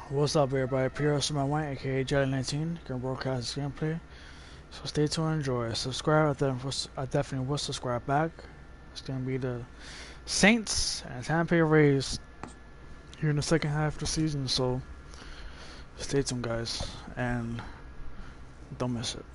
What's up, everybody? Prsuperman1, aka Jelly19, gonna broadcast this gameplay. So stay tuned and enjoy. Subscribe. I definitely will subscribe back. It's gonna be the Saints and Tampa Bay Rays here in the second half of the season. So stay tuned, guys, and don't miss it.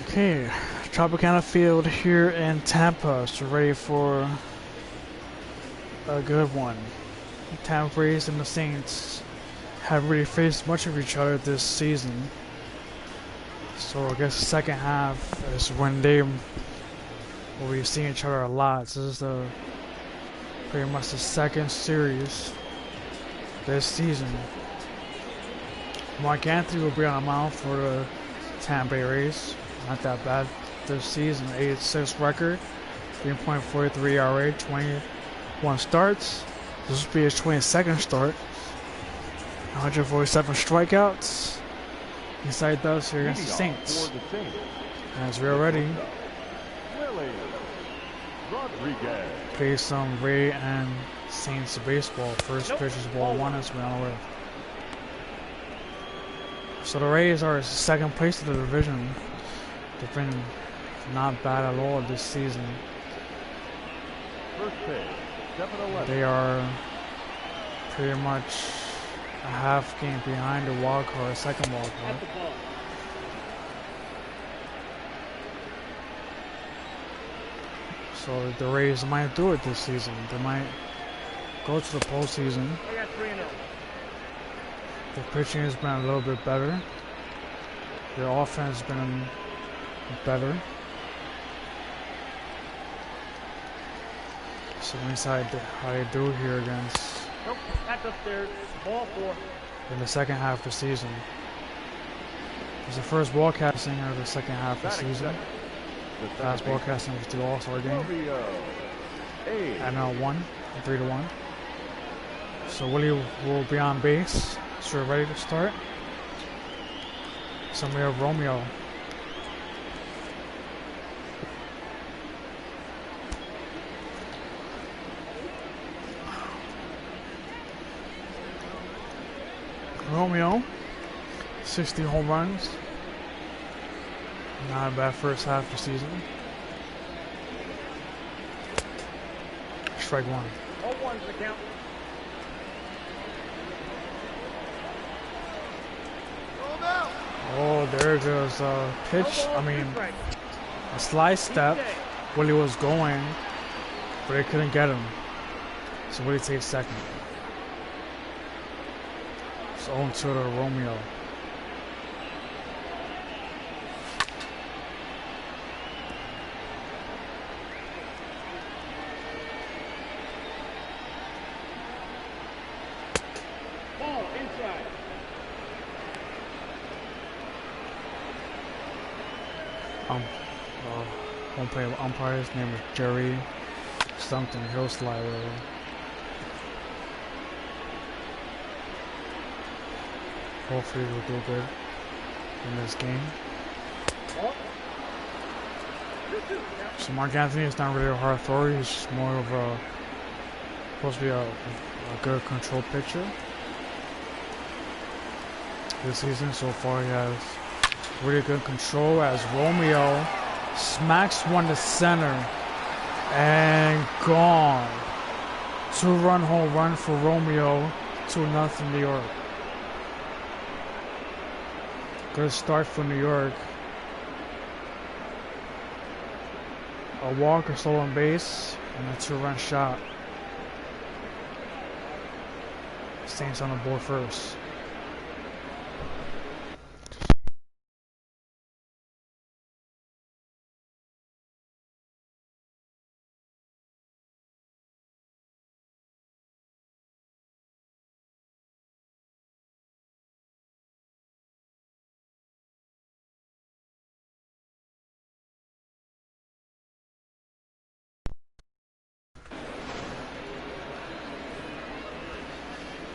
Okay, Tropicana Field here in Tampa, so ready for a good one. Tampa Rays and the Saints haven't really faced much of each other this season, so I guess the second half is when they will be seeing each other a lot. This is pretty much the second series this season. Mark Anthony will be on the mound for the Tampa Bay Rays. Not that bad this season. 8-6 record, 3.43 ERA, 21 starts. This will be his 22nd start. 147 strikeouts. Inside those here against the Saints. As we're ready, play some Ray and Saints baseball. First pitch is ball one as we're on the way. So the Rays are second place in the division. They've been not bad at all this season. They are pretty much a half game behind the wild card, second wild card. So the Rays might do it this season. They might go to the postseason. The pitching has been a little bit better. Their offense has been better. So inside how they do here against That's upstairs. Ball four. in the second half of the season. It's the first broadcasting of the second half of the season. Last broadcasting was the All-Star game. And now 3-1. So Willie will be on base. So we're ready to start. So we have Romeo. Romeo, 60 home runs. Not a bad first half of the season. Strike one. 0-1's the count. Oh, there goes a pitch. I mean, a slide step. Willie was going. but they couldn't get him. So Woody takes second. It's 0-2 to Romeo. Ball inside. Home plate umpire's name is Jerry something. He'll slide over. Hopefully we'll do good in this game. So Mark Anthony is not really a hard authority. He's just more of a supposed to be a good control pitcher. This season so far he has really good control as Romeo smacks one to center and gone. 2-run home run for Romeo, 2-0 New York. Good start for New York. A walk, a stolen base, and a 2-run shot. Saints on the board first.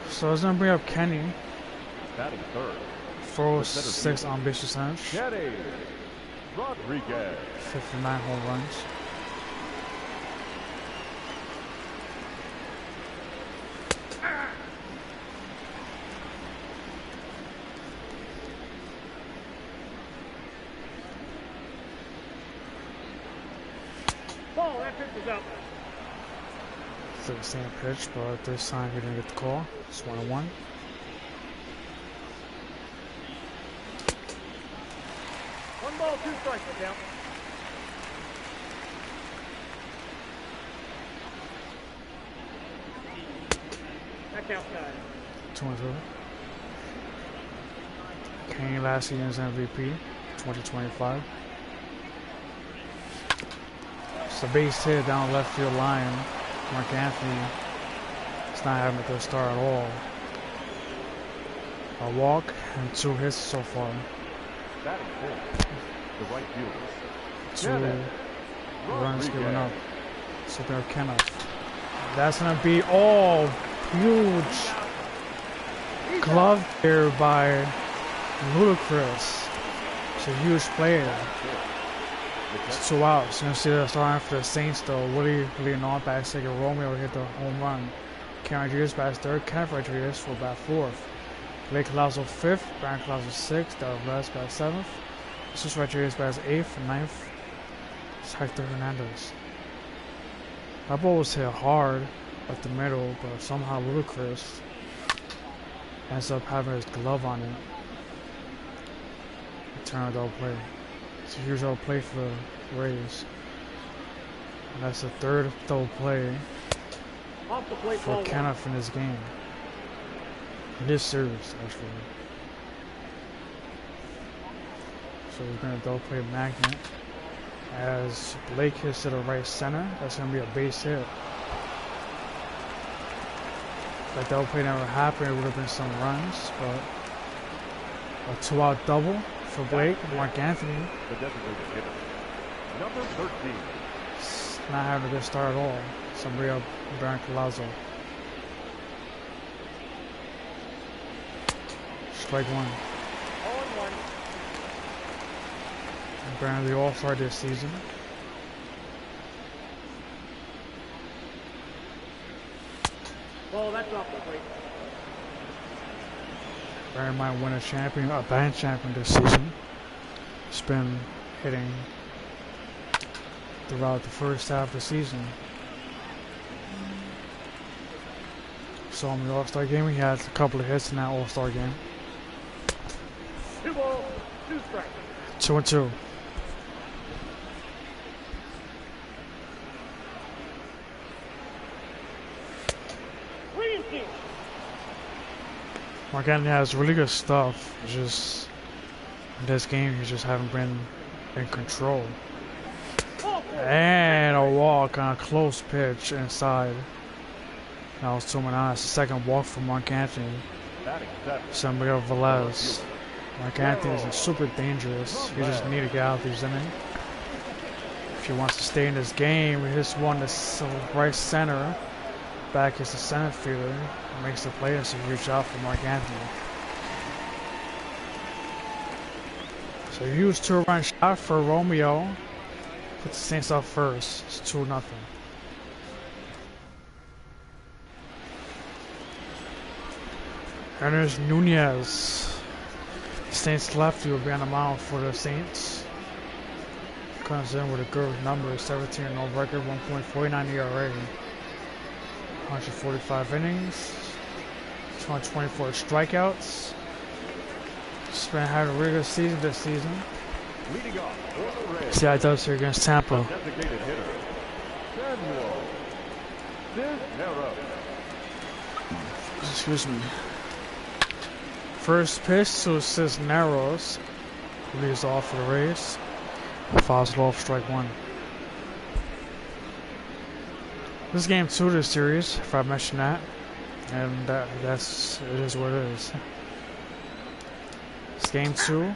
So I was gonna bring up Kenny. Batting third. 406 on base percentage. Kenny Rodriguez. 59 home runs. Ball, that pitch is out. It's the same pitch, but this time he didn't get the call. It's 1-1. One ball, 2 strikes, the count. That counts nine. 2-2. Kane last season's MVP, 2025. It's a base hit down left field line. Mark Anthony is not having a good start at all. A walk and 2 hits so far. Batting fourth. The right fielder. 2 runs given up. So they're Kenneth. That's gonna be all huge glove here by Ludacris. It's a huge play. It's 2 outs. You're gonna see the starting for the Saints though. Woody leading off back second. Romeo hit the home run. Ken Rodriguez bats third. Kenneth Rodriguez will bat fourth. Blake Colazo fifth. Brian Colazo sixth. Darrell Velez bats seventh. Jesus Rodriguez bats eighth. Ninth. It's Hector Hernandez. That ball was hit hard up the middle, but somehow Ludacris ends up having his glove on it. Return double play. It's a huge double play for the Rays. And that's the 3rd double play Off the plate, for Kenneth in this game. In this series, actually. So we're going to double play Magnet. As Blake hits to the right center, that's going to be a base hit. If that double play never happened, it would have been some runs, but a 2-out double for Blake. Mark Anthony. The designated hitter. Number 13. Not having a good start at all. Somebody up, Brian Colazo. Strike 1. 0-1. Brandon the All-Star this season. Ball, that's off the plate. Brandon might win a band champion this season. He's been hitting throughout the first half of the season. Saw him in the All-Star game. He had a couple of hits in that All-Star game. 2 balls, 2 strikes. 2-2. Mark Anthony has really good stuff. It's just in this game, he just haven't been in control. And a walk on a close pitch inside. That was 2-9. That's the second walk from Mark Anthony. San Miguel Velez. Mark Anthony is super dangerous. He just need to get out of these innings. If he wants to stay in this game, he just won the right center. Back is the center fielder. Makes the play. It's a huge out for Mark Anthony. So huge 2-run shot for Romeo. Puts the Saints up first. It's 2-0. And there's Nunez. Saints lefty will be on the mound for the Saints. Comes in with a good number, 17 no record, 1.49 ERA. 145 innings, 224 strikeouts. Spent had a really good season this season. See how it does here against Tampa. Excuse me. First pitch to Cisneros. Leads off for the Rays. Fouls it off, strike one. This is game 2 of the series, if I mentioned that. And it is what it is. It's game 2.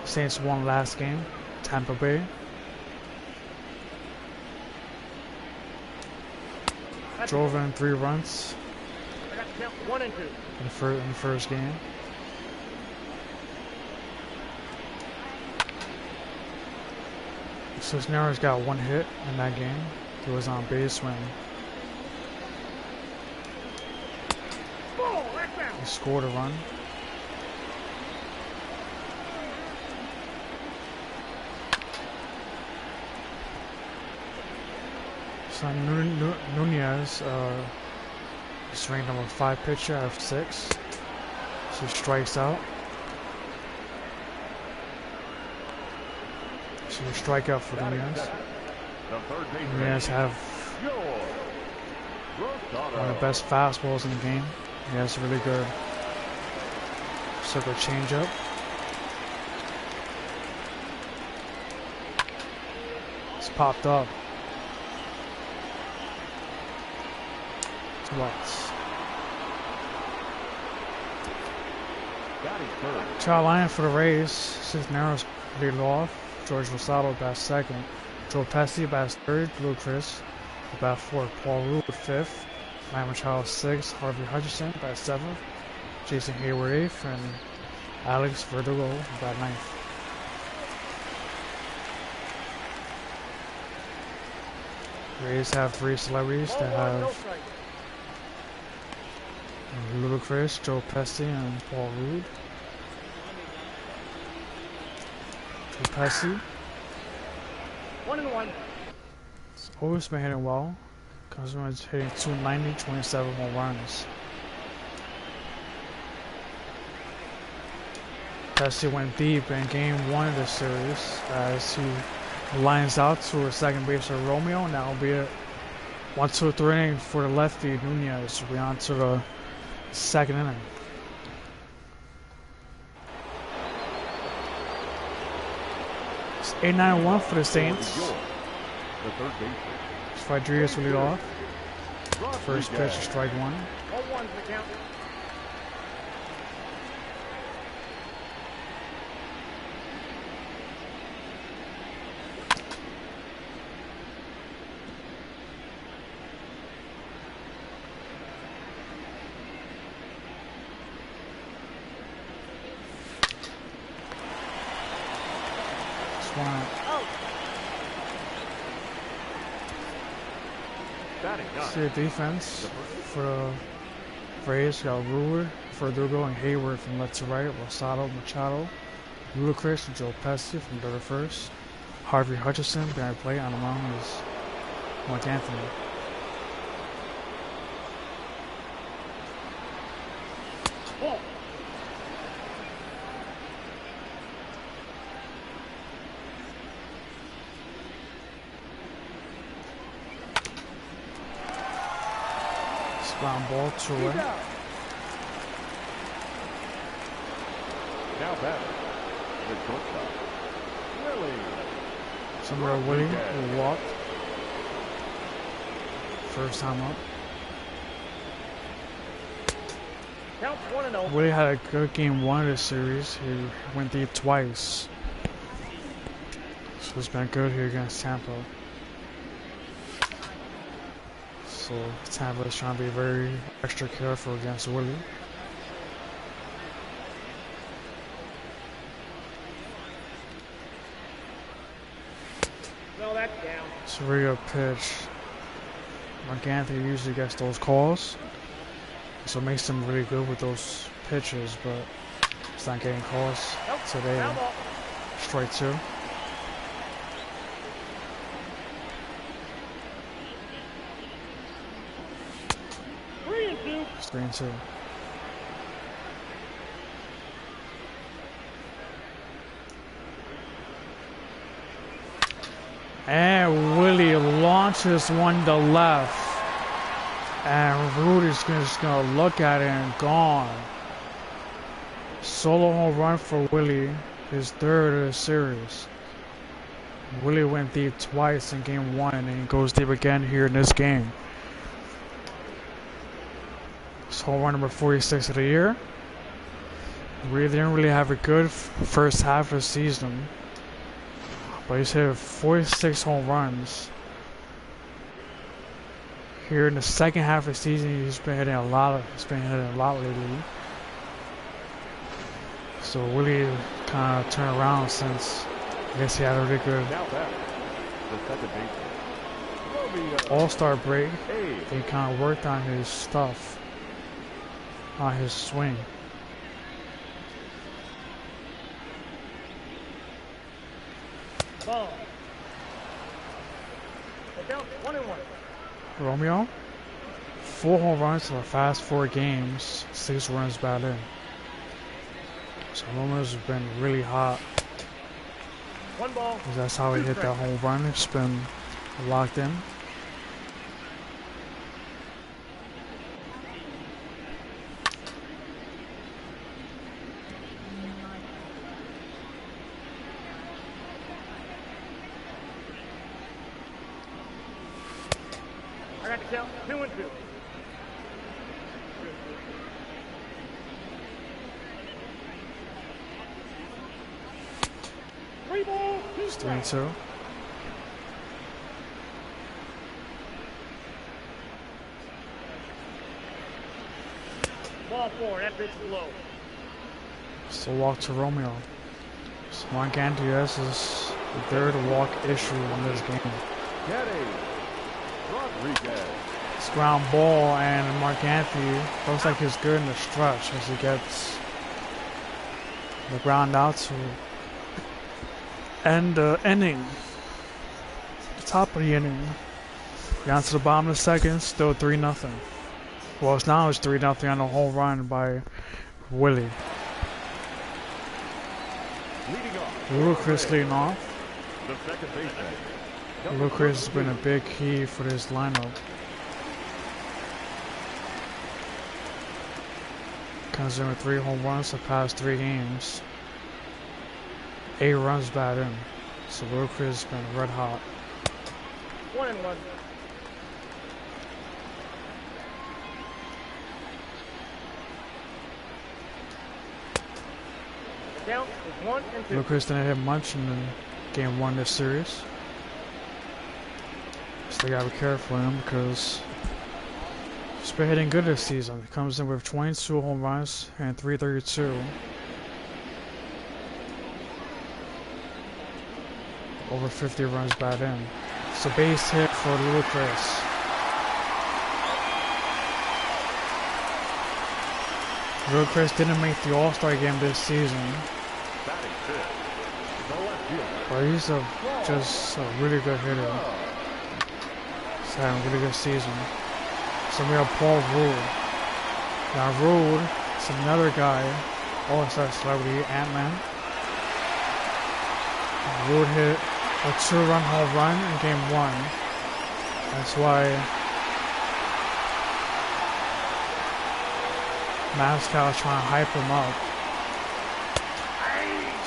Saints won last game, Tampa Bay. Drove in 3 runs. I got to count 1 and 2. In the first game. Cisneros got 1 hit in that game. He was on base when he scored a run. So Nunez is ranked number 5 pitcher out of 6. So he strikes out. So a strikeout for Nunez. Nunez have one of the best fastballs in the game. He has really good circle changeup. It's popped up. Twice. Child for the Rays. Cisneros lead off. George Rosado bats second. Joe Pesci bats third. Ludacris bat fourth. Paul Rudd 5th. Mike Machado 6th. Harvey Hutchinson bats 7th. Jason Hayward 8th. And Alex Verdugo bat 9th. Rays have 3 celebrities that have Ludacris, Joe Pesci, and Paul Rudd. Joe Pesci. 1-1. He's always been hitting well. Cosmo's hitting 290, 27 home runs. Pesci went deep in game 1 of this series as he lines out to a second baser Romeo. Now will be a 1-2-3 inning for the lefty Nunez. We'll be on to the second inning. It's 8-9-1 for the Saints. Rodriguez will lead off. First pitch is strike 1. 0-1 the count. See the defense for the Rays. Got Ruller, Verdugo, and Hayward from left to right. Rosado, Machado, Ludacris, and Joe Pesci from third to first. Harvey Hutchinson behind plate. On the mound is Mark Anthony. Ground ball, 2 away. Now batting, the shortstop, Willie. Somewhere Willie who walked. First time up. Count 1-0. Willie had a good game 1 of this series. He went deep twice. So it's been good here against Tampa. So Tampa is trying to be very extra careful against Willie. No, that's down. It's a really good pitch. Anthony usually gets those calls, so it makes him really good with those pitches, but he's not getting calls today. Strike 2. It's 3-2. And Willie launches one to left. And Rudy's just gonna look at it and gone. Solo home run for Willie, his 3rd of the series. Willie went deep twice in game 1 and then he goes deep again here in this game. It's home run number 46 of the year. Really didn't really have a good first half of the season. But he's hit 46 home runs. Here in the second half of the season, he's been hitting a lot lately. So Willie kind of turned around since I guess he had a really good All-Star break. He kind of worked on his stuff, on his swing. Ball. Count 1-1. Romeo, 4 home runs in the past 4 games, 6 runs batted in. So Romeo's been really hot. 1 ball. That's how he hit that home run. It's been locked in. I got to count 2-2. It's 3-2. Ball 4, that pitch is low. Still walk to Romeo. So Nunez is the 3rd walk issue in this game. It's ground ball, and Mark Anthony looks like he's good in the stretch as he gets the ground out to end the inning. The top of the inning. Down to the bottom of the 2nd, still 3-0. Well, it's now 3-0 on a home run by Willie. Ludacris leading off. Ludacris has been a big key for this lineup. Comes in with 3 home runs the past 3 games. 8 runs batted in. So Ludacris has been red hot. 1-1. Count is 1-2. Ludacris didn't hit much in game 1 this series. So you gotta be careful of him because he's been hitting good this season. He comes in with 22 home runs and 332. Over 50 runs batted in. It's a base hit for Ludacris. Ludacris didn't make the All-Star game this season. But he's just a really good hitter. He's having a really good season. So we have Paul Rudd. Now Rudd is another guy, All-Star celebrity, Antman. Rudd hit a 2-run home run in game 1. That's why Mascot's trying to hype him up.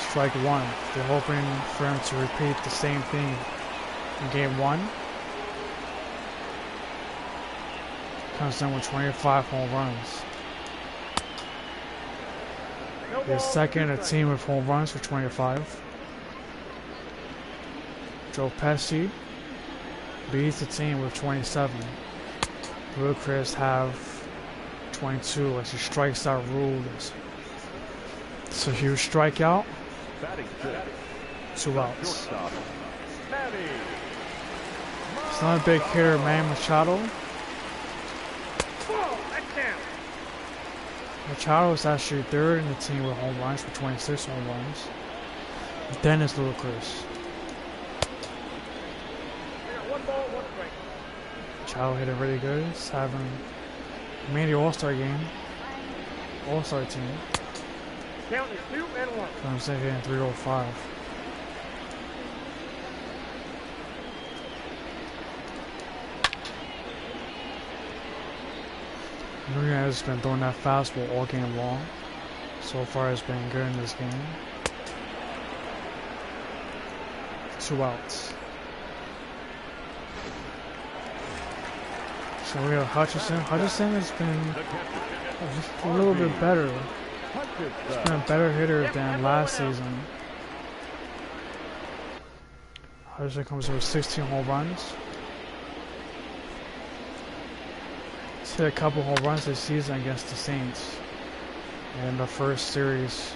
Strike one. They're hoping for him to repeat the same thing in game one. Comes in with 25 home runs. He's second in the team with home runs for 25. Joe Pesci leads the team with 27. Ludacris have 22 as he strikes out rules. So huge strikeout. 2 outs. It's not a big hitter, man. Machado. Machado is actually third in the team with home runs for 26 home runs. Then it's Ludacris. Machado hit it really good. He's made the All-Star game. All-Star team. Count is 2 and 1. So I'm saying hitting 305. Nunez has been throwing that fastball all game long. So far it's been good in this game. 2 outs. So we have Hutchinson. Hutchinson has been just a little bit better. He's been a better hitter than last season. Hutchinson comes in with 16 home runs. He's hit a couple home runs this season against the Saints in the first series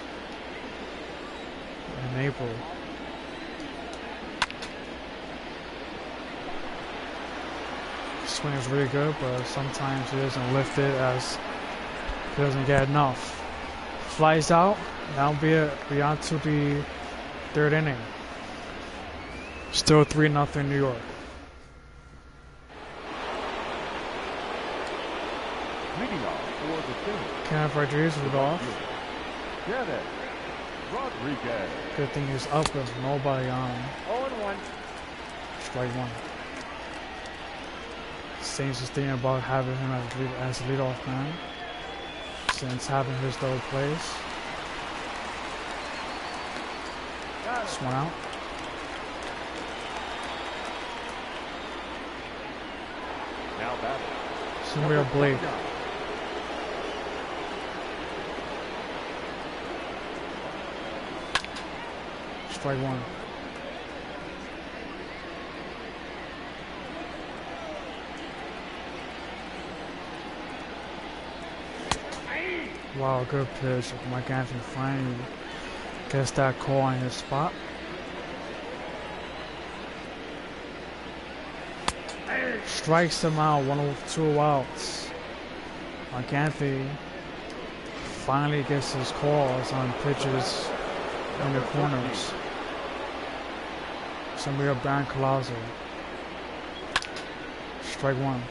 in April. Swing is really good, but sometimes he doesn't lift it as he doesn't get enough. Flies out. Now be on to the third inning. Still 3-0 New York. Kenneth Rodriguez was off. Good thing he's up with nobody on him. 0-1. Strike one. Saints is thinking about having him as a leadoff man since having his third place. Just one out. Now battle. Somewhere Blake. Strike one. Wow, good pitch. Mike Anthony finally gets that call on his spot. Strikes him out, 1 of 2 outs. Mike Anthony finally gets his calls on pitches in the corners. Samir Brian Colazzo. Strike one.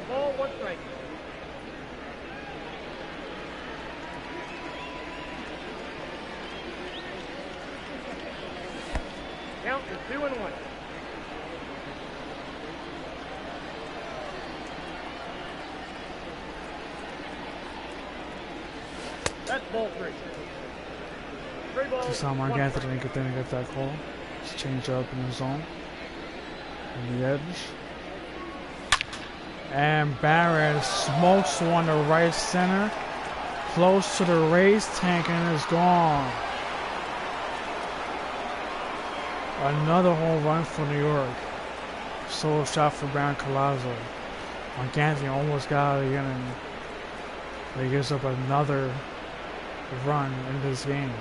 Ball, 1 strike. Count is 2 and 1. That's ball 3. 3 balls. Just how Mark Anthony didn't get that call. Just change up in the zone. On the edge. And Barrett smokes one to right center. Close to the race tank and is gone. Another home run for New York. Solo shot for Brian Colazzo. Mark Anthony almost got it again, but he gives up another run in this game.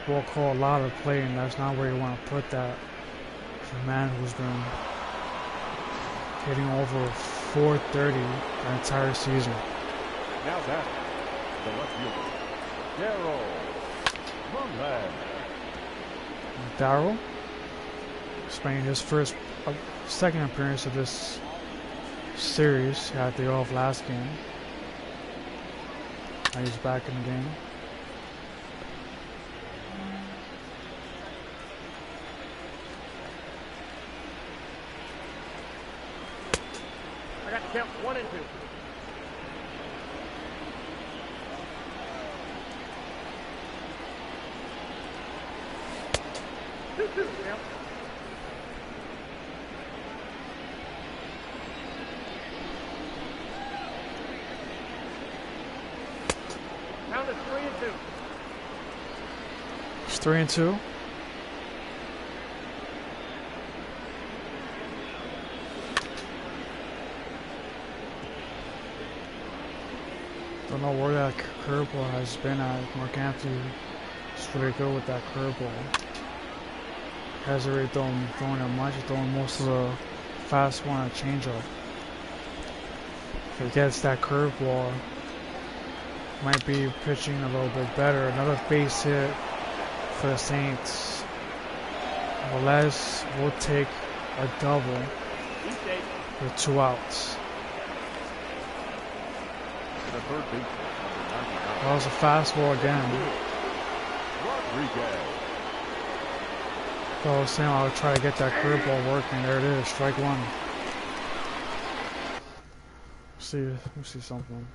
Ball call a lot of play, and that's not where you want to put that. For a man who's been hitting over 430 the entire season. Now that the left fielder, Darryl. Darryl spending his first second appearance of this series. He had the off last game. Now he's back in the game. I got to count 1 and 2. Two, count. Count is 3 and 2. It's 3 and 2. Don't know where that curveball has been at. Mark Anthony is really good with that curveball. Hasn't really throwing it much. He's throwing most of the fast one and changeup. If he gets that curveball, might be pitching a little bit better. Another base hit for the Saints. Velez will take a double with 2 outs. That was a fastball again. So I was saying I would try to get that curveball working. There it is, strike 1. Let's see something.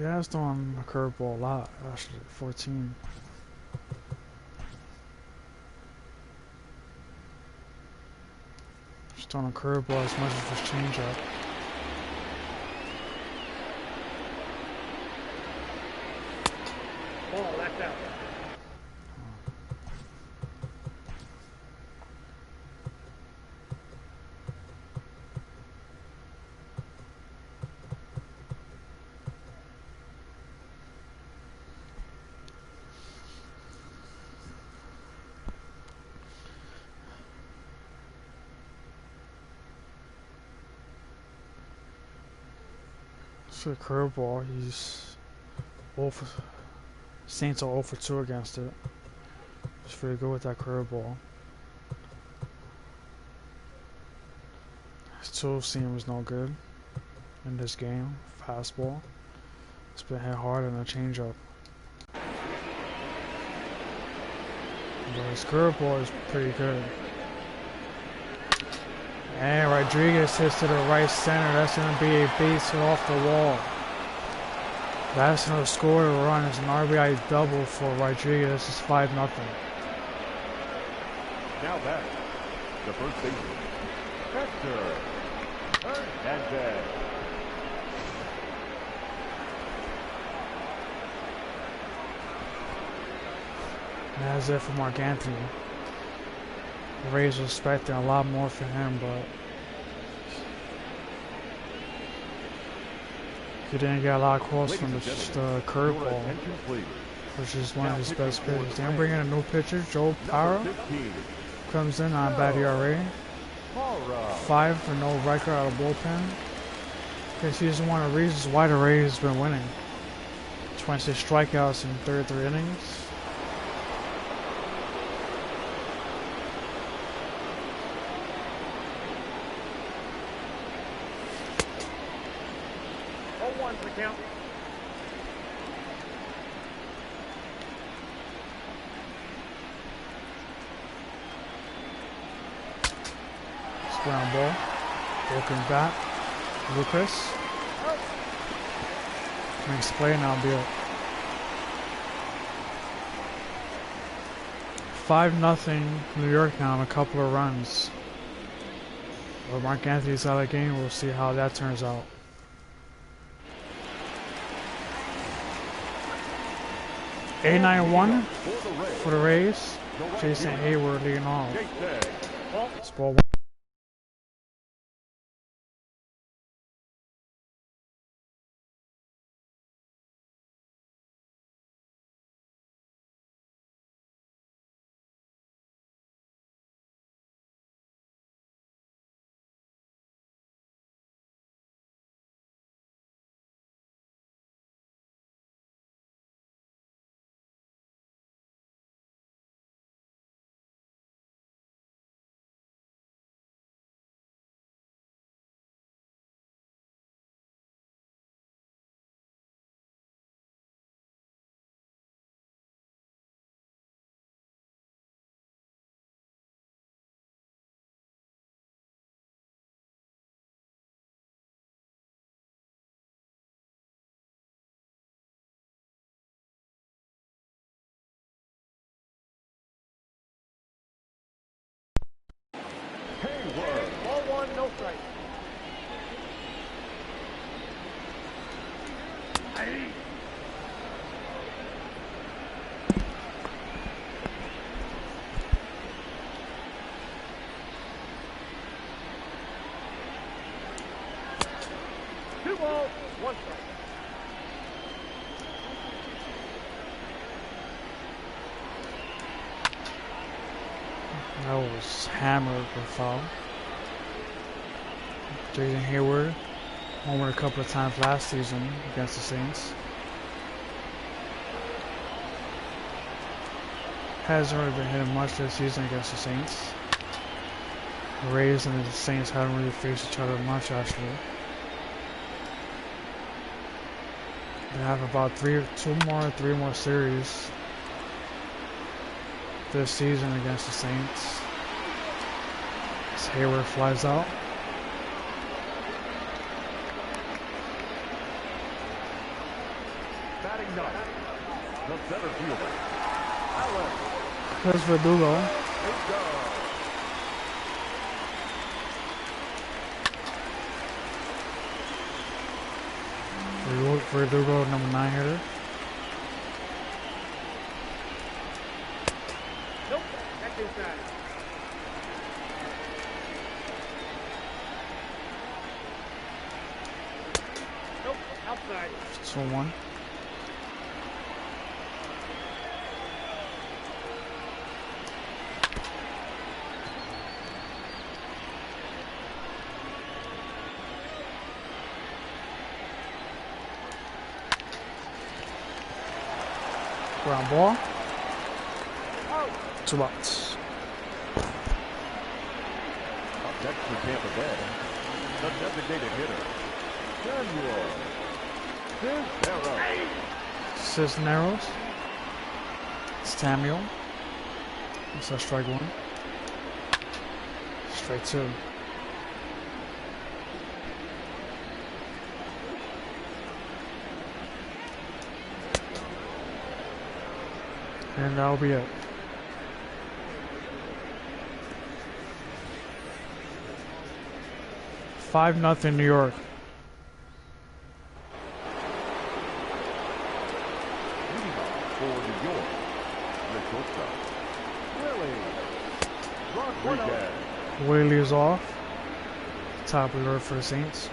Yeah, I was throwing a curveball a lot, actually, 14. Just throwing a curveball as much as his changeup. Ball, that's out. So a curveball, he's 0 for, Saints are 0 for 2 against it. Just pretty good with that curveball. His tool seam was no good in this game. Fastball. It's been hit hard in a changeup. But his curveball is pretty good. And Rodriguez hits to the right center. That's going to be a base hit off the wall. That's going to score a run. It's an RBI double for Rodriguez. It's 5-0. Now back, the first baseman, Nunez. And that's it for Mark Anthony. The Rays were expecting a lot more for him, but he didn't get a lot of calls from the curveball, which is one of his best pitches. Then bring in a new pitcher, Joe Pesci, comes in on bad ERA, 5 for no record out of bullpen. Because he's one of the reasons why the Rays have been winning. 26 strikeouts in 33 innings. Count. Ground ball. Broken bat. Ludacris. Next play and I'll be up. 5-0 New York now and a couple of runs. But Mark Anthony's out of the game. We'll see how that turns out. 8-9-1 for the Rays. Jason Hayward leading off. It's ball 1. strike. Hey. Two balls, one strike. That was hammered for foul. Jason Hayward homered a couple of times last season against the Saints. Hasn't really been hitting much this season against the Saints. The Rays and the Saints haven't really faced each other much actually. They have about three more series this season against the Saints. As Hayward flies out. Batting ninth, the center fielder, Chris Verdugo. Verdugo, number 9 hitter. Nope, that's inside. Nope, outside. 2-1. Ground ball. 2 outs. Up next for Tampa Bay, the designated hitter, Cisneros. Samuel. That's a strike 1. Strike 2. And that'll be it. Five nothing New York. leading off for New York, the shortstop, Rodriguez. Whaley is off. Top order for the Saints.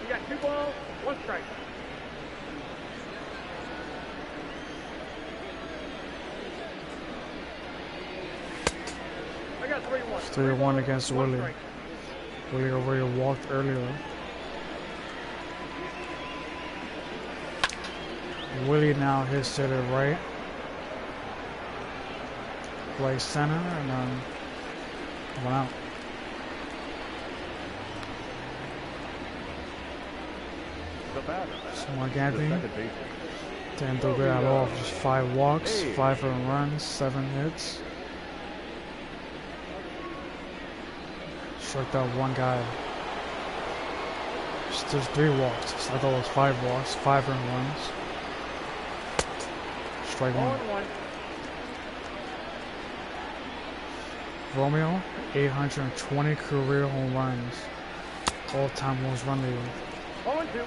You got 2 balls, 1 strike. I got 3-1. 3-1 against One Willie. strike. Willie already walked earlier. Willie now hits to the right. Right center and then 1 out. The batter, So the Morganti second baseman, didn't do good at all. Just 5 walks, 5 earned runs, 7 hits. Struck out 1 guy. Just 3 walks. I thought it was 5 walks, 5 earned runs. Strike 1. 1-1. Romeo, 820 career home runs. All-time most run leader. 0-2.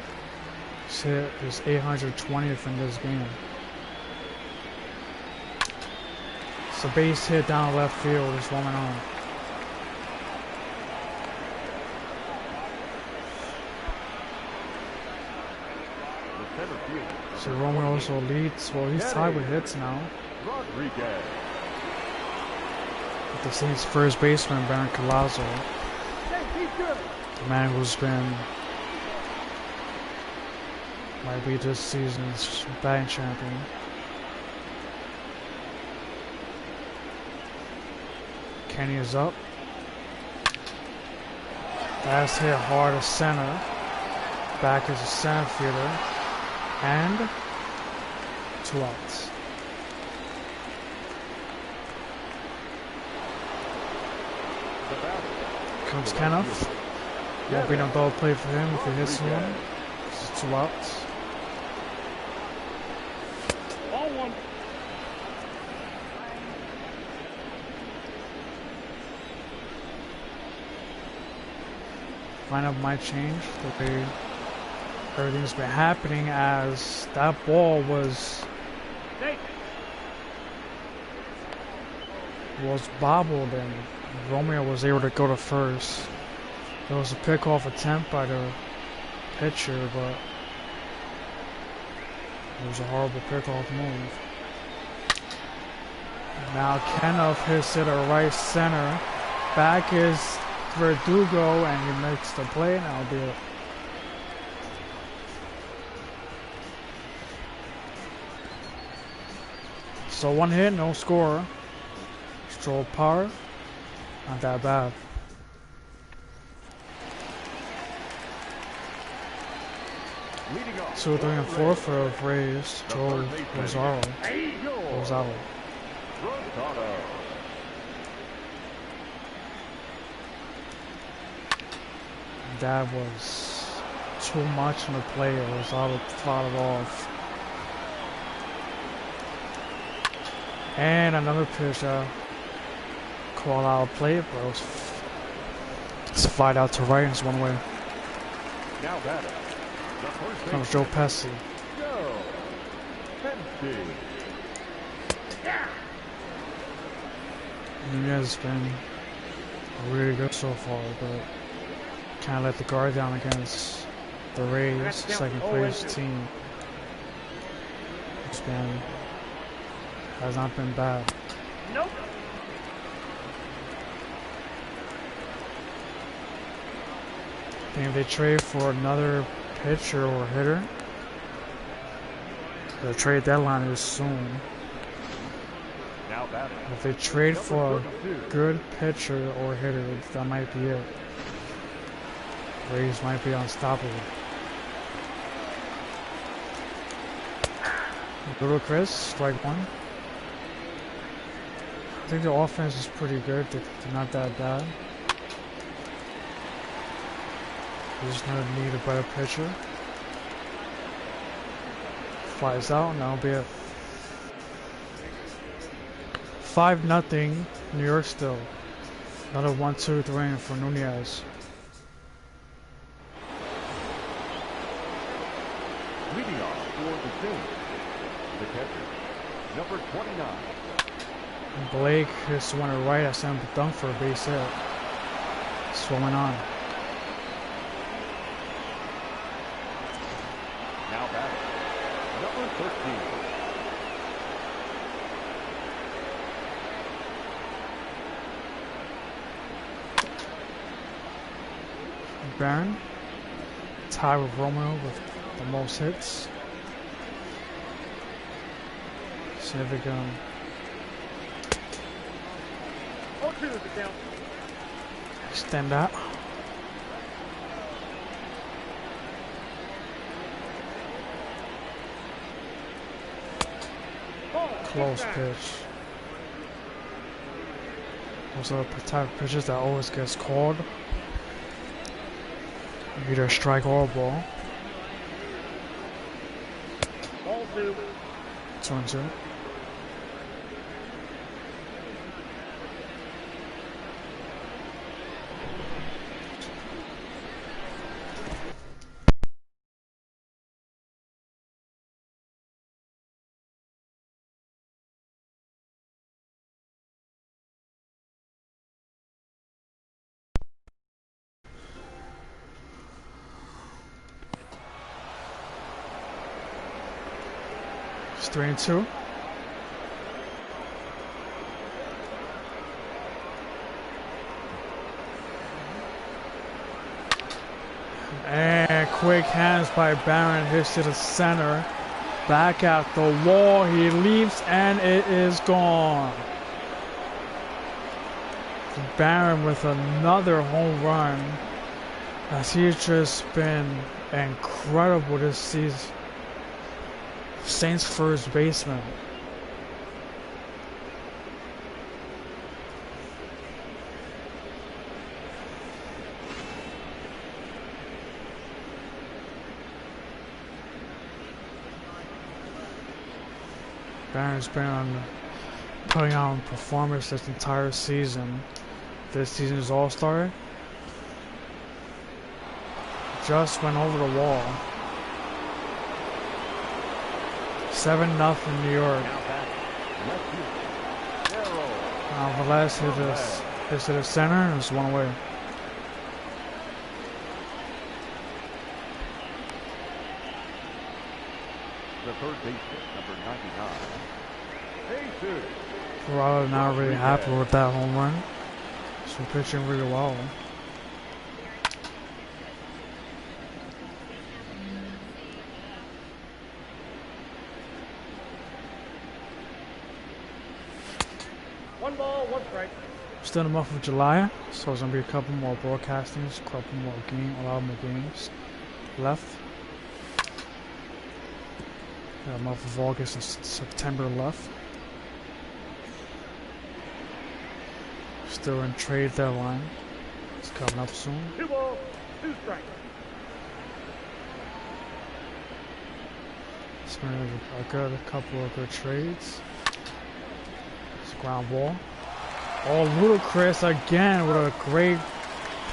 He's hit his 820th in this game. It's a base hit down left field. It's 1-0. the center fielder, So Romeo also leads. Well, he's tied with hits now. Rodriguez. With the Saints' first baseman, Baron Collazo. Hey, he's good. The man who's been, might be this season's batting champion. Kenny is up. That's hit hard to center. Back is a center fielder. And 2 outs. The batter, Comes Kenneth. Won't be no double play for him if he hits one. It's 2 outs. Ball 1. Lineup might change the way everything's been happening, as that ball was bobbled and Romeo was able to go to first. There was a pickoff attempt by the pitcher, but it was a horrible pickoff move. Now Kenneth hits it at right center. Back is Verdugo, and he makes the play, and that'll be it. So 1 hit, no score. Stroll power, not that bad. Leading off. 2, 3, and 4 for Rays. Joe Rosado. That was too much in the play. Rosado fought it off. And another pitch. Call out play, but it's flied out to right and it's 1 way. Now batter. Comes Joe Pesci. Joe Pesci. Nunez has been really good so far, but kind of let the guard down against the Rays, second place team. It's been, has not been bad. Nope. I think if they trade for another pitcher or hitter, the trade deadline is soon. Now batting. If they trade for a good pitcher or hitter, that might be it. Rays might be unstoppable. Ludacris, strike 1. I think the offense is pretty good. They're not that bad. They just need a better pitcher. Flies out, and that'll be it. 5-0, New York still. Another 1-2-3 for Nunez. Leading off for the team, the catcher, number 29. Blake hits one to right. I sent him to dunk for a base hit. Swelling on. Now batting, number 13. Barron, tied with Romeo with the most hits. See if we can 0-2 is the count. extend that. Close pitch. Those are the type of pitches that always gets called. Either strike or ball. Ball 2. 2-2. It's 3-2. And quick hands by Barron, hits to the center. Back at the wall, he leaps and it is gone. Barron with another home run, as he's just been incredible this season. Saints first baseman. Banner's been putting on performance this entire season. This season's All-Star just went over the wall. 7-0 New York. Velez hit to the center and it's one away. The third baseman, number 99. Bases. We're not really happy with that home run. So pitching really well. One ball, one strike. Still in the month of July, so there's gonna be a couple more broadcastings, a couple more a lot more games left. The month of August and September left. Still in trade deadline. It's coming up soon. 2 balls, 2 strikes. It's been a couple of good trades. It's a ground ball. Oh, Ludacris again with a great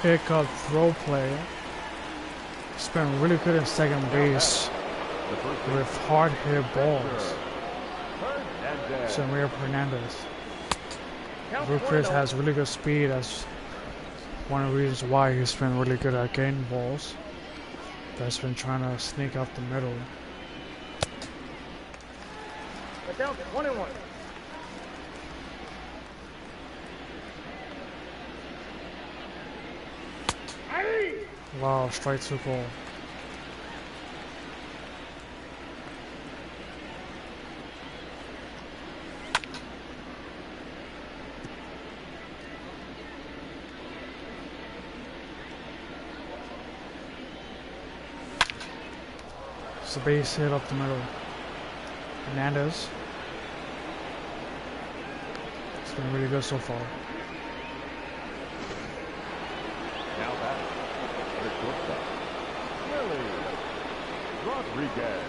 pickup throw play. He's been really good at second base with hard hit balls. Samir Hernandez. Ludacris has really good speed. That's one of the reasons why he's been really good at getting balls. That's been trying to sneak up the middle. The count 1-1. Wow, strike 2 ball. It's a base hit up the middle. Nunez. It's been really good so far. Now back. The shortstop. Rodriguez.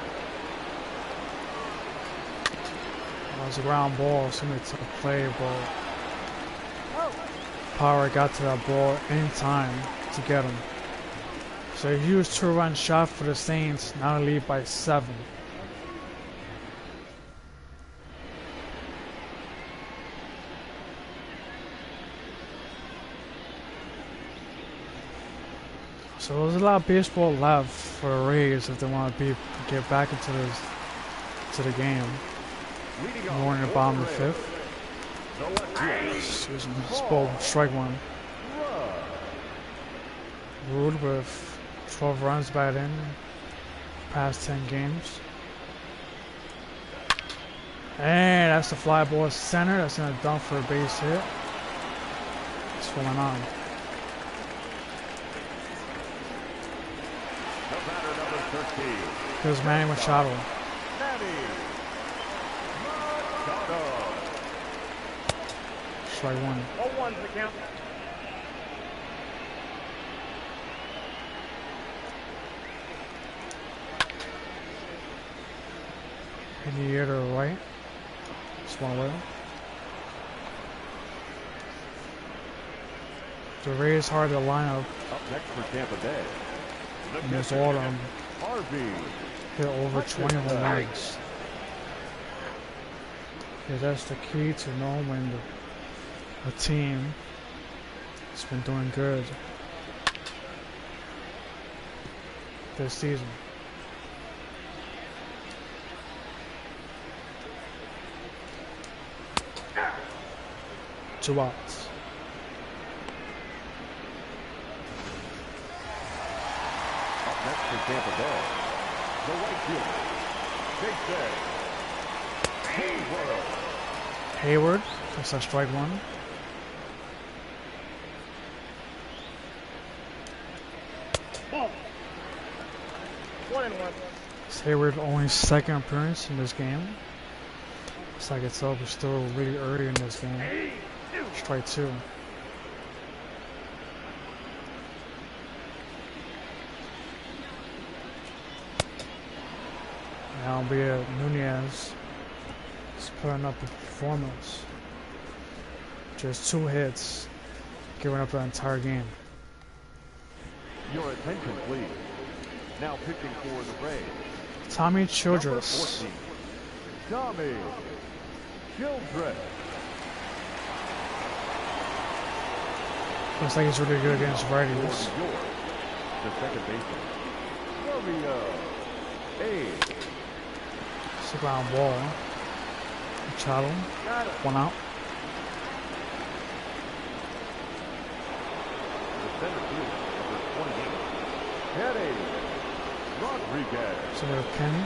That was a ground ball. Somebody took a play, but Power got to that ball in time to get him. So a huge 2-run shot for the Saints. Now they lead by 7. So there's a lot of baseball left for the Rays if they want to get back into the game. More in the bottom of the 5th. Excuse me. Strike 1. Rude with 12 runs batted in past 10 games. And that's the fly ball center. That's gonna dump for a base hit. What's going on? Here's Manny Machado. Strike 1. 0-1 the count. In the air to the right. Just one away. The Rays hard to line up. Up next for Tampa Bay. In this autumn, Harvey. hit over 20 home runs. Yeah, that's the key to knowing when a team has been doing good this season. Two outs. Up next for Tampa Bay. The right fielder. Hayward. Hayward, that's a strike 1. Ball. 1-1. It's Hayward's only second appearance in this game. So I can tell we're still really early in this game. Strike 2. Now it'll be a Nunez. He's putting up a performance. Just 2 hits, giving up the entire game. Your attention, please. Now pitching for the Rays. Tommy Childress. Number 14, Tommy Childress. Looks like he's really good against righties. The second baseman, Romeo A. It's a ground ball. Machado. 1 out. The center fielder, number 28, Kenny Rodriguez. So there's Kenny.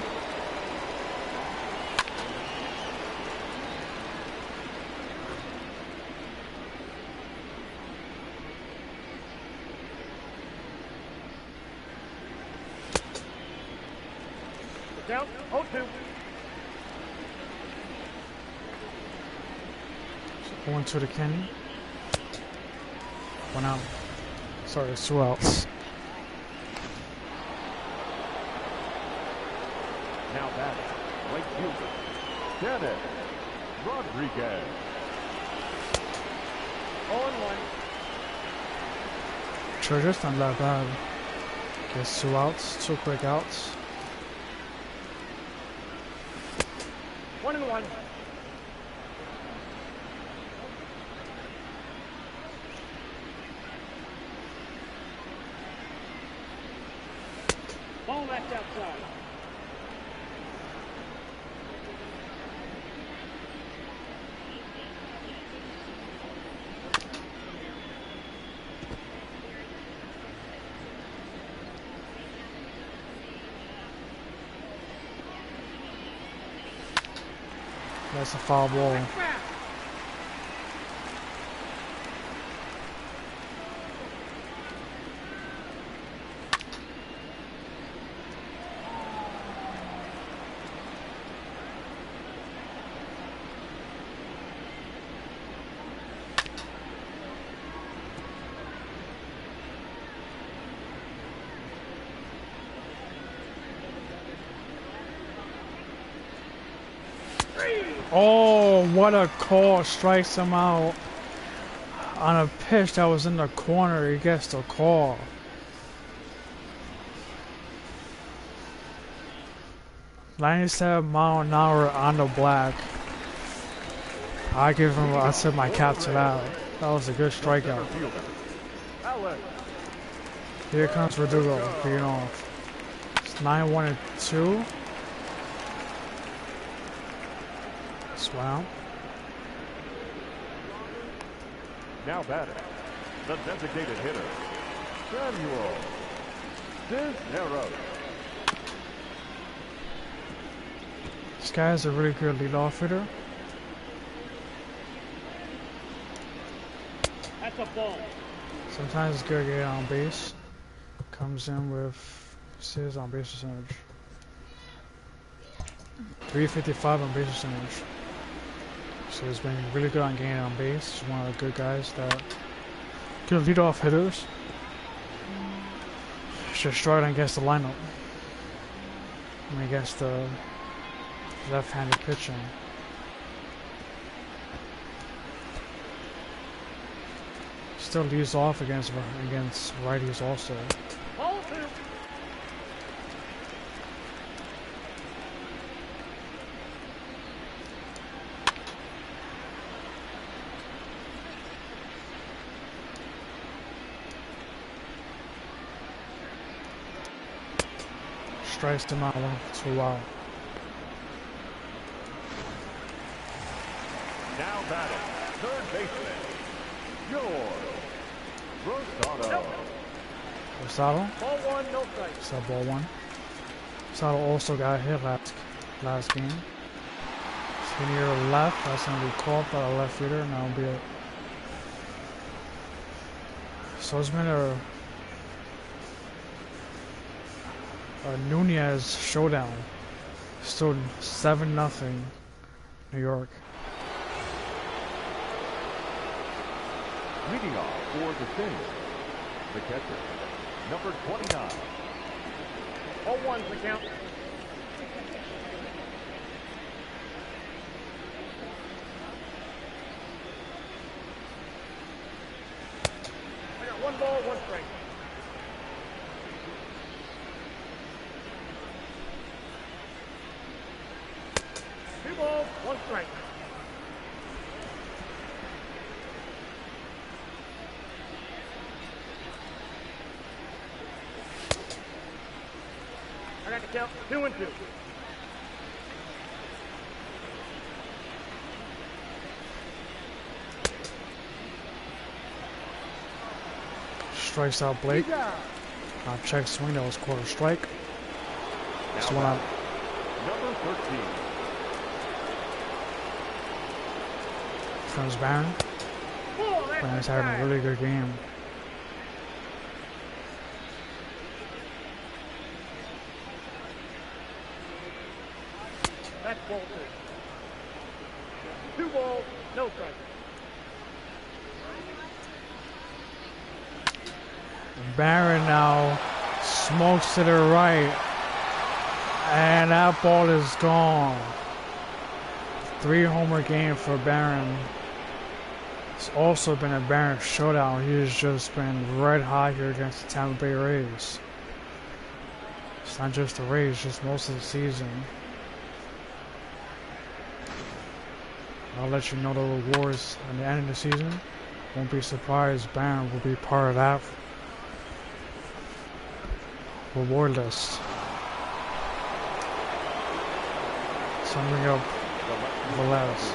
Down, 0-2. 1-2 to Kenny. 1 out. Sorry, it's 2 outs. Now batting, right fielder, Kenny Rodriguez. 0-1. Childress not that bad. Gets 2 outs, 2 quick outs. 1-1. Ball left outside. That's a foul ball. Oh, what a call. Strikes him out on a pitch that was in the corner. He gets the call. $97-mile-an-hour on the black. I tip my cap to that. That was a good strikeout. Here comes Verdugo being off. It's 9-1-2. Wow. Now batting, the designated hitter, Samuel Cisneros. This guy is a really good leadoff hitter. That's a ball. Sometimes it's good to get on base. Comes in with his on base percentage. 355 on base percentage. So he's been really good on getting on base. He's one of the good guys that good leadoff hitters. Just struggling against the lineup. I mean, against the left-handed pitching. Still leads off against righties also. Ball 2. Strikes them out 2 out. Now batting, third baseman, George Rosado. Rosado? Ball 1, no strike. Is that ball 1? Rosado also got hit last game. So near the left, that's going to be caught by the left fielder, and that'll be it. So it's been a Nunez showdown. Still 7-0 New York. Leading off for the Saints, the catcher, number 29. 0-1's the count. ball, one strike. Two balls, one strike. I got the count, 2-2. Strikes out Blake. Check swing, that was quarter strike. This one out. Number 13. Turns Baron. Baron's having a really good game. That's ball two. 2 balls, no strike. Baron now smokes to the right, and that ball is gone. 3-homer game for Baron. It's also been a Baron showdown. He's just been red hot here against the Tampa Bay Rays. It's not just the Rays, just most of the season. I'll let you know the rewards at the end of the season. Won't be surprised Baron will be part of that reward list. Summing up Velez.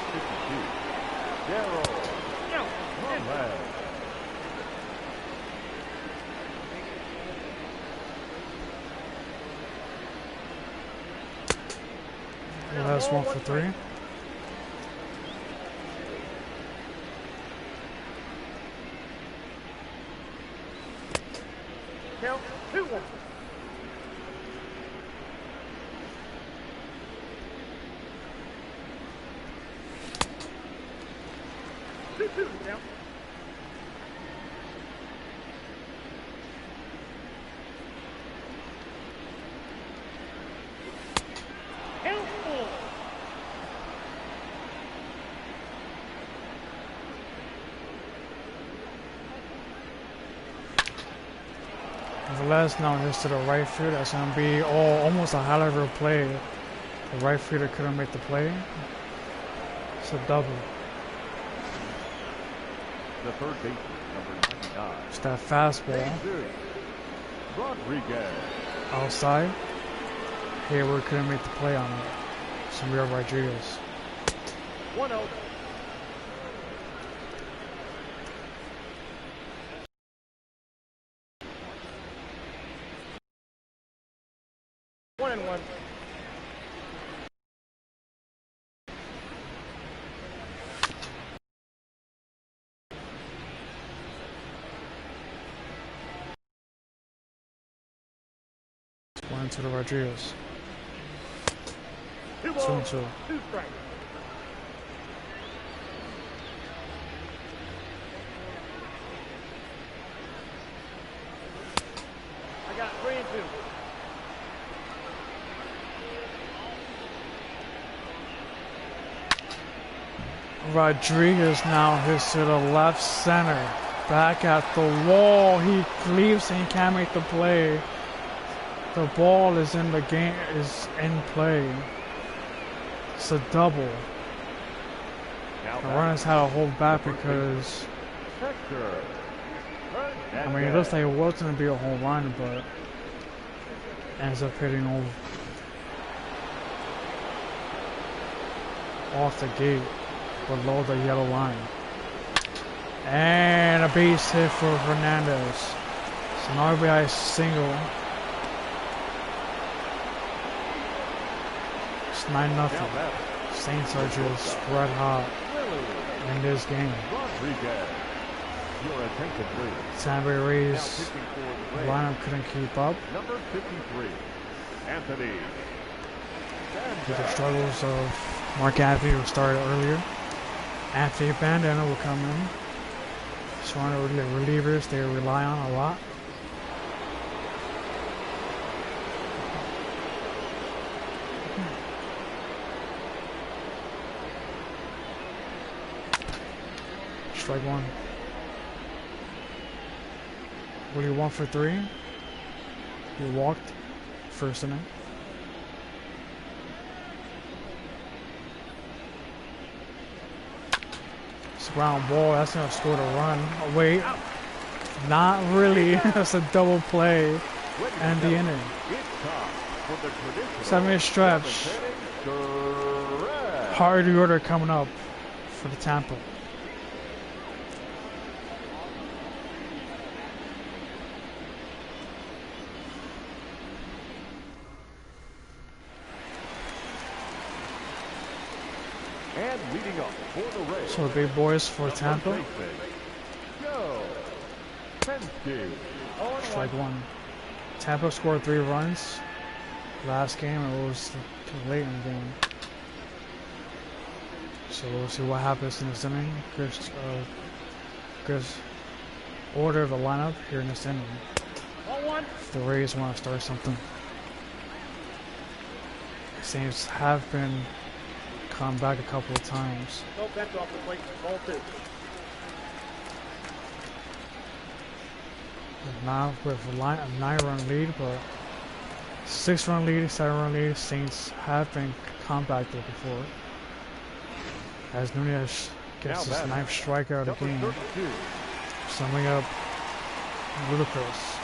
Velez 1 for 3. Count 2-1. Count. Count 4. Velez now hits to the right field. That's going to be almost a hell of a play. The right fielder couldn't make the play. It's a double. The third baseman, number 99. It's that fastball. Rodriguez. Outside. Hayward couldn't make the play on it. Samir Rodriguez. 1-0. One and one. One to the Rodriguez. 2 balls, 2-2. 2 strikes. I got 3 and 2. Rodriguez now hits to the left center. Back at the wall. He leaves and he can't make the play. The ball is in the game, is in play. It's a double. The runners had to hold back because I mean it looks like it was going to be a home run, but ends up hitting over off the gate below the yellow line. And a base hit for Hernandez. It's an RBI single. It's 9-0. Saints are just red hot in this game. Tampa Bay Rays lineup couldn't keep up Number 53, Anthony. with the struggles of Mark Anthony, who started earlier. Anthony Bandana will come in. It's one of the relievers they rely on a lot. Strike one. What do you want for 3? He walked first inning. It's a ground ball. That's gonna score the run. Oh, wait, not really. That's a double play and the inning. 7-minute stretch. Hard order coming up for the Tampa. And leading up for the Rays. So the big boys for Tampa. Joe Pesci. Strike 1. Tampa scored 3 runs last game. It was too late in the game. So we'll see what happens in this inning. Good order of the lineup here in this inning. If the Rays want to start something. Saints have been come back a couple of times. Nope, that's off the plate. Ball 2. Now with a 9-run lead, but 6-run lead, 7-run lead, Saints have been compacted before. As Nunez gets his 9th strikeout of the game, summing up Ludacris.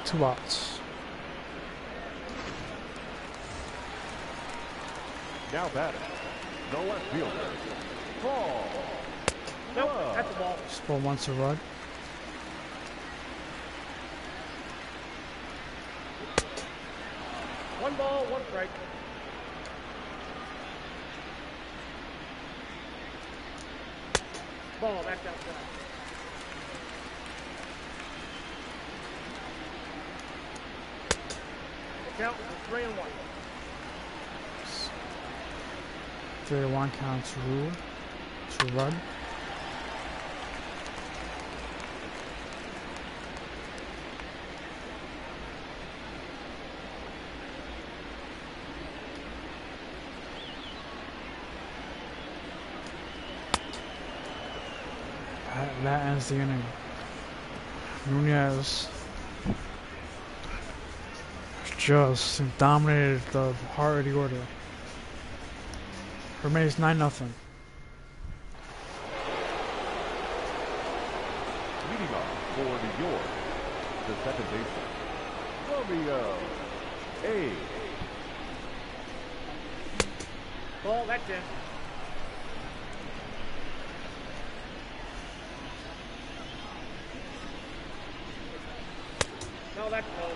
Two outs. Now batting, the left fielder, Pull Nope, Rudd. that's a ball. Sport wants a run. One ball, 1 strike. Ball, that's outside. Count for 3-1. 3-1 count to Rudd. That ends the inning. Nunez just dominated the heart of the order. Remains 9-0. Leading off for New York, the second baseman, Romeo A. Ball, that's in. No, that's low.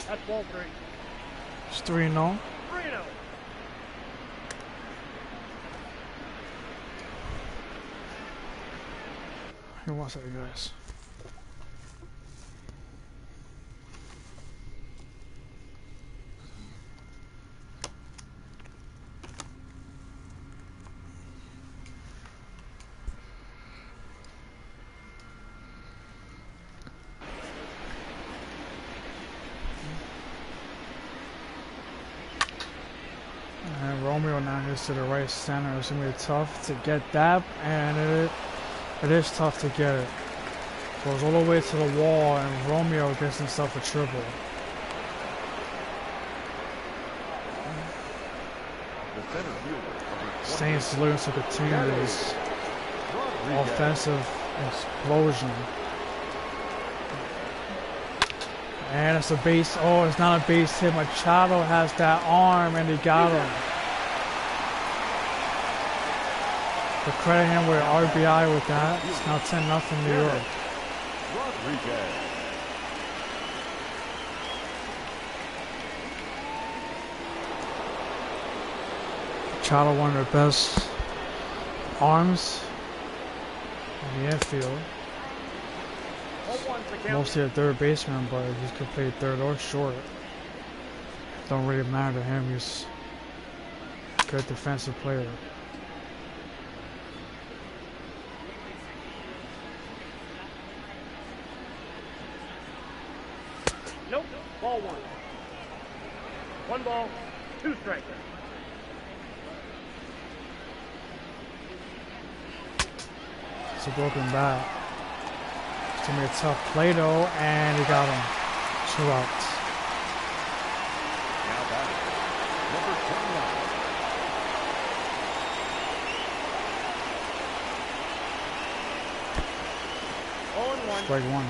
That's ball 3. It's 3-0. 3-0. Here, what's that, guys? And Romeo now gets to the right center. It's going to be tough to get that, and it is tough to get it. Goes all the way to the wall, and Romeo gets himself a triple. The center fielder, Saints looking to continue this offensive explosion. And it's a base. Oh, it's not a base hit. Machado has that arm, and he got him. To credit him with RBI with that. It's now 10-0 New York. Rodriguez. Machado, one of the best arms in the infield. 0-1's the count. mostly a third baseman, but he could play third or short. Don't really matter to him. He's a good defensive player. Nope. Ball 1. 1 ball, 2 strikes. It's a broken bat. It's gonna be a tough play though, and he got him. 2 outs. Now batting, number 29. Oh and 1. Strike 1.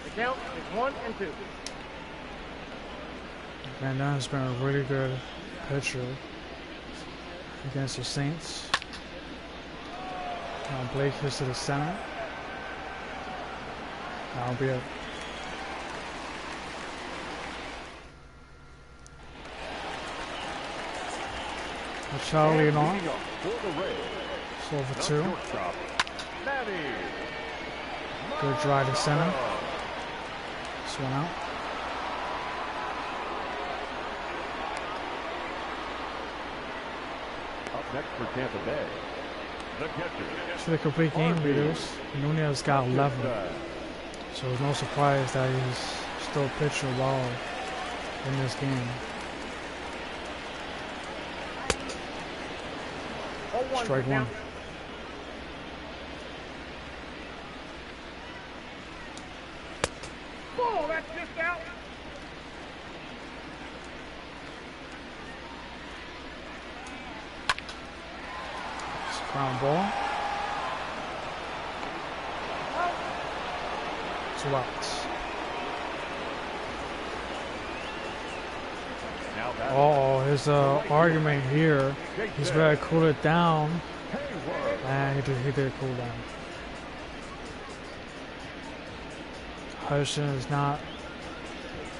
The count is 1 and 2. Van Dunne's been a really good pitcher against the Saints. Now Blake hits to the center. That'll be it. Machado leading on. Leading up for the Rays, So for the 2. shortstop, Manny. Good drive to center. This one out. Up next for Tampa Bay, the catcher. For the complete game leaders, Nunez got 11. So it's no surprise that he's still pitching well in this game. 0-1's Strike the 1. count. Ball, that's just out. It's a ground ball. 2 outs. Now batting, Oh, his argument here, he's better cool it down. Hayward. And he did cool down. Hudson is not,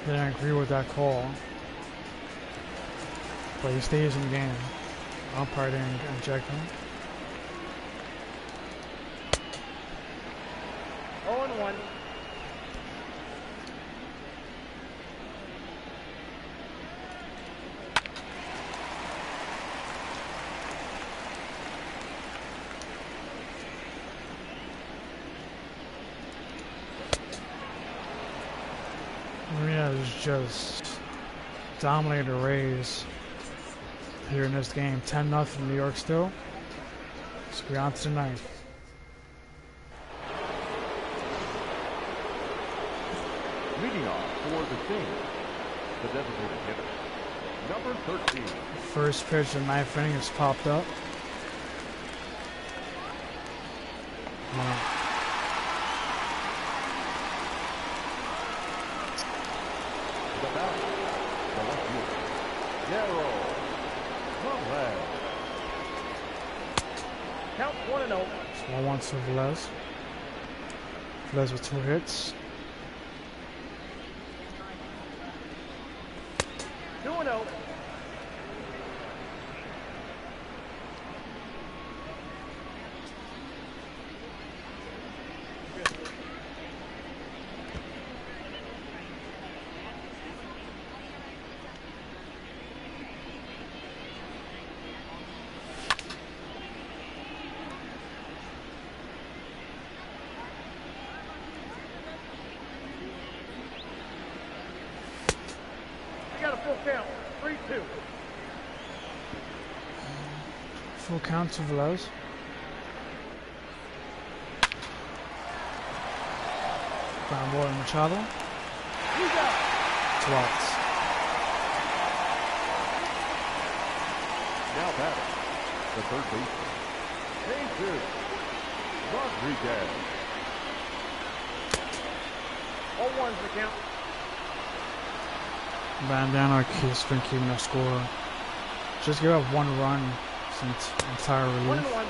didn't agree with that call. But he stays in the game. Umpire didn't inject him. 0 and 1. Nunez just dominated the Rays here in this game. 10-0 New York still. So we're on to the ninth. Leading off for the Saints, the designated hitter, number 13. First pitch of the ninth inning has popped up. Wow. The batter, the left fielder, narrow, Nunez. Count 1 and 0. So 1-1 to Velez. Velez with 2 hits. 2 and 0. You got a full count. 3-2. Full count to Velez. Ground ball to Machado. You got it. 2 outs. Now batting, the third baseman, Jesus Rodriguez. 0-1's the count. Bandana has been keeping a score. Just give up 1 run since entire 1 relief. and 1.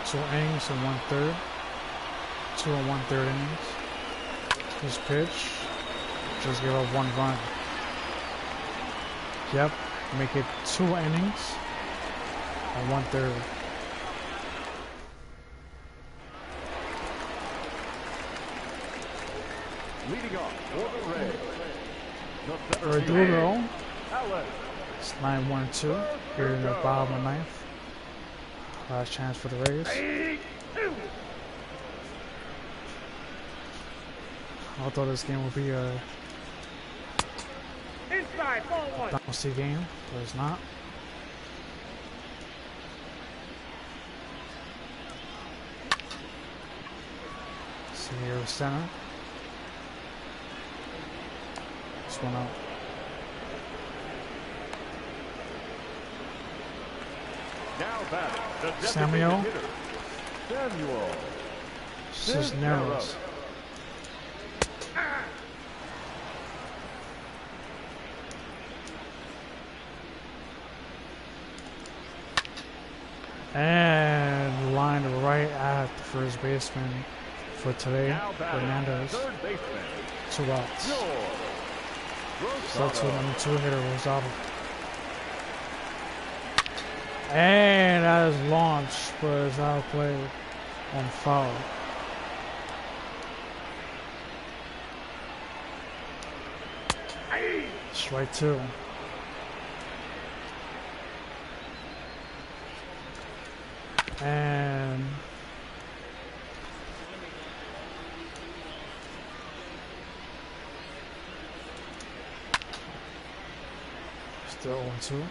2 2 innings and 1/3. 2 and 1/3 innings. His pitch. Just give up 1 run. Yep. Make it 2 innings and 1/3. Leading off for the Reds. Verdugo. It's 9-1-2 here in the bottom of the 9th. Last chance for the Rays. I thought this game would be a bouncy game, but it's not. See here with center. This one out. Now batting, the Samuel. hitter, Samuel. Cisneros. And lined right at the first baseman for today, Hernandez. 2 outs. So to number 2 hitter, Rosado. And that is launched, but it's outplayed on foul. Strike 2. And still 1-2.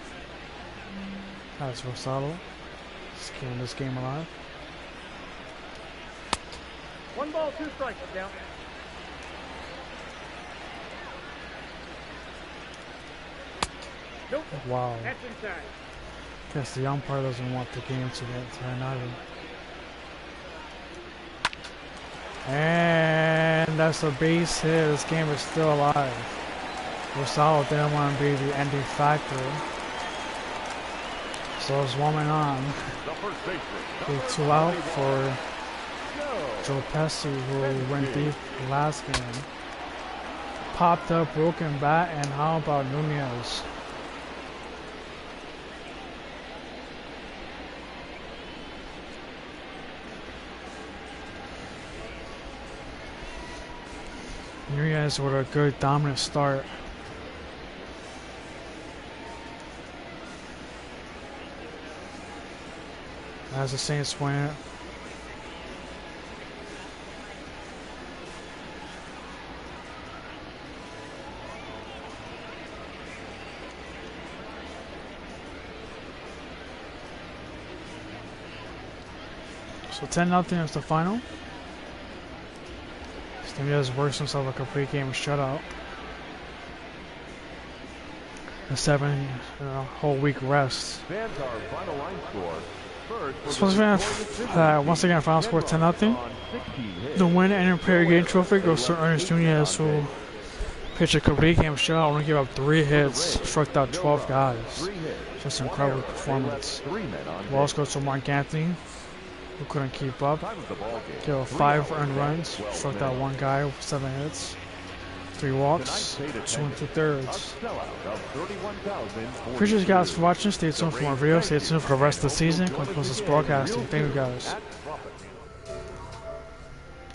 That's Rosado. Just keeping this game alive. 1 ball, 2 strikes. Down. Nope. Wow. That's inside. Guess the umpire doesn't want the game to get to an either. And that's a base hit. This game is still alive. Rosado didn't want to be the ending factor. So it's 1 man on. Big 2 out for Joe Pesci, who went deep last game. Popped up, broken bat, and how about Nunez? Nunez with a good dominant start. As the Saints win it. So 10-0 is the final. Nunez works himself a complete game shutout. A 7 whole week rest. Supposed to be once again final score 10-0. The win and Empire Game Trophy goes to Ernest Nunez, who pitched a complete game shutout, only gave up 3 hits, struck out 12 guys. Just an incredible performance. Balls goes to Mark Anthony, who couldn't keep up. Gave up 5 earned runs, struck out 1 guy with 7 hits, 3 walks, 2 2/3. Appreciate you guys for watching. Stay tuned for more videos. Stay tuned for the rest of the season. Close this broadcasting. Thank you guys.